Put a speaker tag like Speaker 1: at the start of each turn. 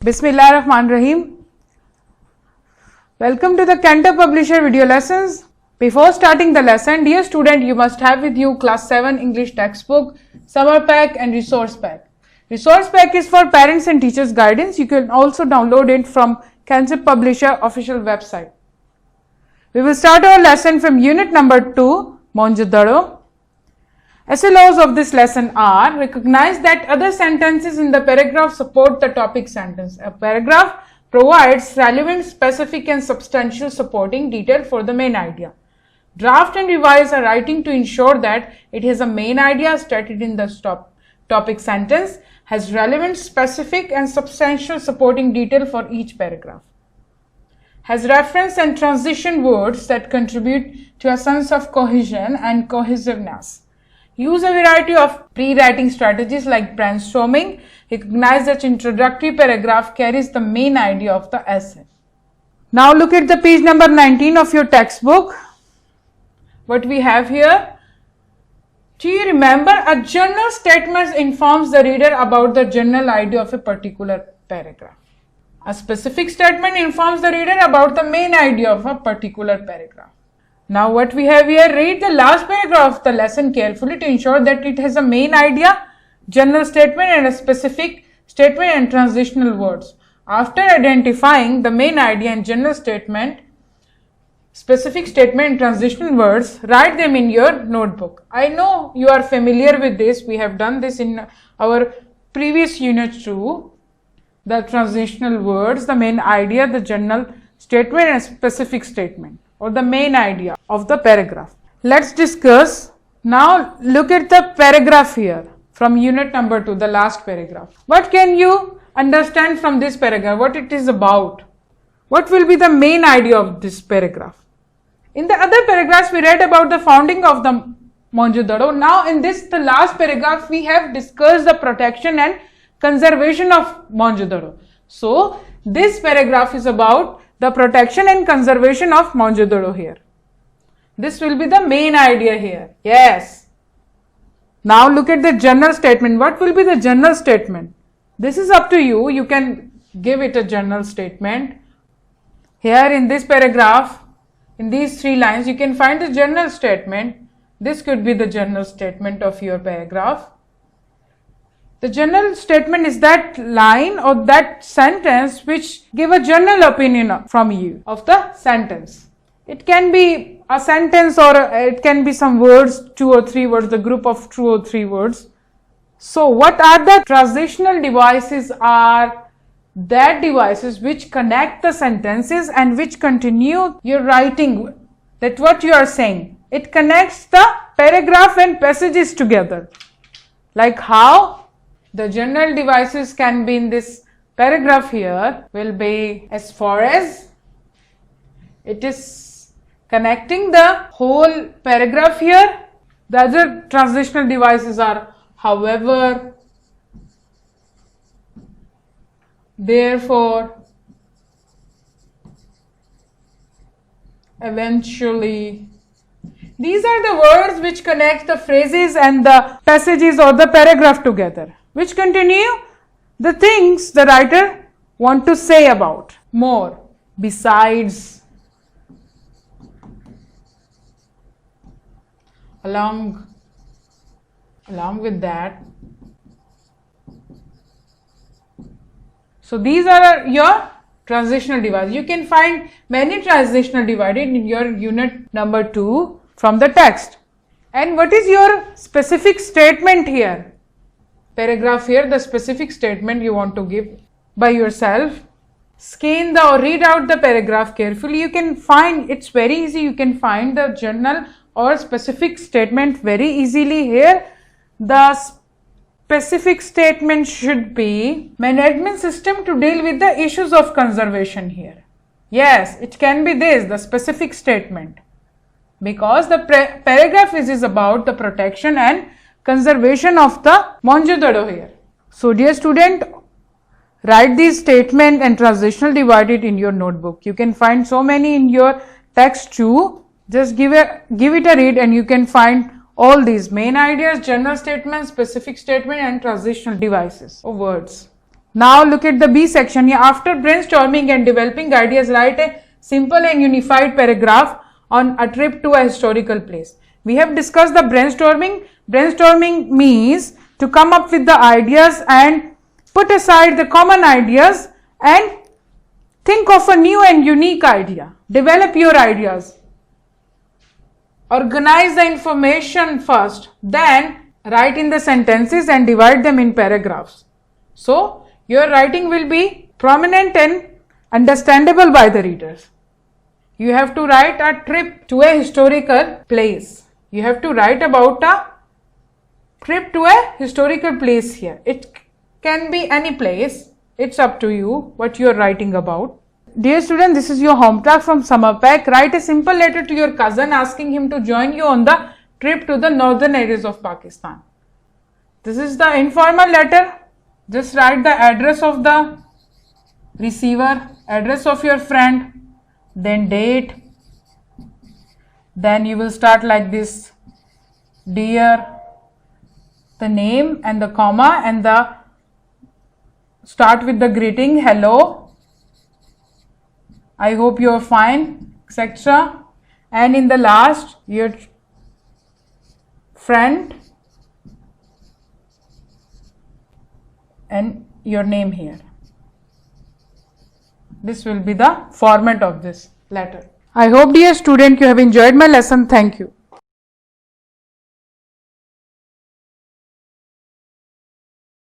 Speaker 1: Bismillahirrahmanirrahim. Welcome to the Cantor Publisher video lessons. Before starting the lesson, dear student, you must have with you class 7 English textbook, summer pack and resource pack. Resource pack is for parents and teachers guidance. You can also download it from Cantor Publisher official website. We will start our lesson from unit number 2, Monjodaro. SLOs of this lesson are: recognize that other sentences in the paragraph support the topic sentence. A paragraph provides relevant, specific and substantial supporting detail for the main idea. Draft and revise a writing to ensure that it has a main idea stated in the topic sentence, has relevant, specific and substantial supporting detail for each paragraph, has reference and transition words that contribute to a sense of cohesion and cohesiveness. Use a variety of pre-writing strategies like brainstorming. Recognize that introductory paragraph carries the main idea of the essay. Now look at the page number 19 of your textbook. What we have here. Do you remember? A general statement informs the reader about the general idea of a particular paragraph. A specific statement informs the reader about the main idea of a particular paragraph. Now what we have here, read the last paragraph of the lesson carefully to ensure that it has a main idea, general statement and a specific statement and transitional words. After identifying the main idea and general statement, specific statement and transitional words, write them in your notebook. I know you are familiar with this. We have done this in our previous unit too. The transitional words, the main idea, the general statement and specific statement, or the main idea of the paragraph. Let's discuss. Now look at the paragraph here from unit number 2, the last paragraph. What can you understand from this paragraph? What it is about? What will be the main idea of this paragraph? In the other paragraphs we read about the founding of the Monjodaro. Now in this, the last paragraph, we have discussed the protection and conservation of Monjodaro. So this paragraph is about the protection and conservation of Monjodaro here. This will be the main idea here. Yes. Now look at the general statement. What will be the general statement? This is up to you. You can give it a general statement. Here in this paragraph, in these 3 lines, you can find the general statement. This could be the general statement of your paragraph. The general statement is that line or that sentence which give a general opinion from you of the sentence. It can be a sentence or it can be some words, 2 or 3 words, the group of 2 or 3 words. So what are the transitional devices? Are that devices which connect the sentences and which continue your writing. That what you are saying. It connects the paragraph and passages together. Like how? The general devices can be in this paragraph here will be as far as it is connecting the whole paragraph here. The other transitional devices are however, therefore, eventually. These are the words which connect the phrases and the passages or the paragraph together, which continue the things the writer want to say about more. Besides, along with that. So these are your transitional devices. You can find many transitional divided in your unit number 2 from the text. And what is your specific statement here? Paragraph here, the specific statement you want to give by yourself. Scan or read out the paragraph carefully. You can find, it's very easy, you can find the general or specific statement very easily here. The specific statement should be management system to deal with the issues of conservation here. Yes, it can be this, the specific statement. Because the paragraph is about the protection and conservation of the Monjodaro here. So dear student, write these statement and transitional divided in your notebook. You can find so many in your text too. Just give it a read and you can find all these main ideas, general statements, specific statement and transitional devices or words. Now look at the B section here. After brainstorming and developing ideas, write a simple and unified paragraph on a trip to a historical place. We have discussed the brainstorming. Brainstorming means to come up with the ideas and put aside the common ideas and think of a new and unique idea. Develop your ideas. Organize the information first, then write in the sentences and divide them in paragraphs. So, your writing will be prominent and understandable by the readers. You have to write a trip to a historical place. You have to write about a trip to a historical place here. It can be any place. It's up to you what you are writing about. Dear student, this is your home task from Summer Pack. Write a simple letter to your cousin asking him to join you on the trip to the northern areas of Pakistan. This is the informal letter. Just write the address of the receiver, address of your friend, then date. Then you will start like this: dear, the name and the comma, and the start with the greeting, hello, I hope you are fine, etc. And in the last, your friend and your name here. This will be the format of this letter. I hope, dear student, you have enjoyed my lesson. Thank you.